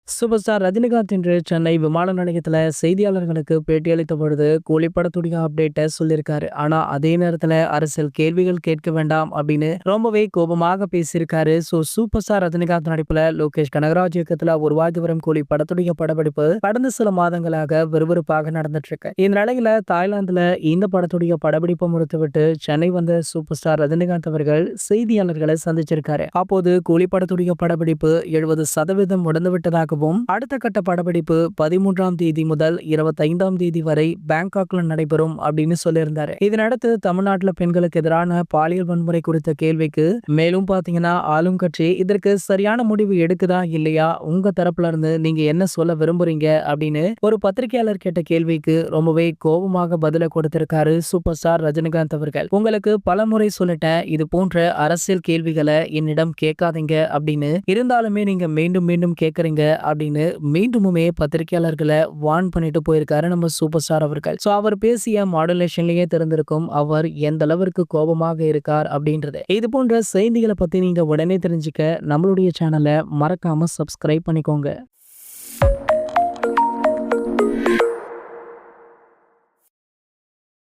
Super star Rajinikanth இன்று சென்னை விமான நிலையத்துல செய்தியாளர்களுக்கு பேட்டியளித்த பொழுது கூலிப்படத்துடைய அப்டேட்டை சொல்லியிருக்காரு. ஆனா அதே நேரத்துல அரசியல் கேள்விகள் கேட்க வேண்டாம் அப்படின்னு ரொம்பவே கோபமாக பேசியிருக்காரு. சூப்பர் ஸ்டார் ரஜினிகாந்த் நடிப்புல லோகேஷ் கனகராஜ் இயக்கத்துல உருவாகி வரும் கூலி படத்துடைய படப்பிடிப்பு கடந்த சில மாதங்களாக விறுவிறுப்பாக நடந்துட்டு இருக்கு. இந்த நிலையில தாய்லாந்துல இந்த படத்துடைய படப்பிடிப்பை முடித்துவிட்டு சென்னை வந்த சூப்பர் ஸ்டார் ரஜினிகாந்த் அவர்கள் செய்தியாளர்களை சந்திச்சிருக்காரு. அப்போது கூலி படத்துடைய படப்பிடிப்பு 70% முடிந்துவிட்டதாக, அடுத்த கட்ட படப்பிடிப்பு 13ஆம் தேதி முதல் 25ஆம் தேதி வரை பேங்காக்ல நடைபெறும் அப்படின்னு சொல்லியிருந்தாரு. இதனடுத்து தமிழ்நாட்டுல பெண்களுக்கு எதிரான பாலியல் வன்முறை குறித்த கேள்விக்கு மேலும் பாத்தீங்கன்னா ஆளும் கட்சி இதற்கு சரியான முடிவு எடுக்குதா இல்லையா, உங்க தரப்புல இருந்து நீங்க என்ன சொல்ல விரும்புறீங்க அப்படின்னு ஒரு பத்திரிகையாளர் கேட்ட கேள்விக்கு ரொம்பவே கோபமாக பதில கொடுத்திருக்காரு சூப்பர் ஸ்டார் ரஜினிகாந்த் அவர்கள். உங்களுக்கு பல முறை சொல்லிட்டேன், இது போன்ற அரசியல் கேள்விகளை என்னிடம் கேட்காதீங்க அப்படின்னு, இருந்தாலுமே நீங்க மீண்டும் மீண்டும் கேட்கறீங்க அப்படின்னு மீண்டுமே பத்திரிகையாளர்களை வார்ன் பண்ணிட்டு போயிருக்காரு நம்ம சூப்பர் ஸ்டார் அவர்கள். அவர் பேசிய மாடுலேஷன்லயே தெரிந்திருக்கும் அவர் எந்த அளவிற்கு கோபமாக இருக்கார் அப்படின்றது. இது போன்ற செய்திகளை பத்தி நீங்க உடனே தெரிஞ்சுக்க நம்மளுடைய சேனலை மறக்காம சப்ஸ்கிரைப் பண்ணிக்கோங்க.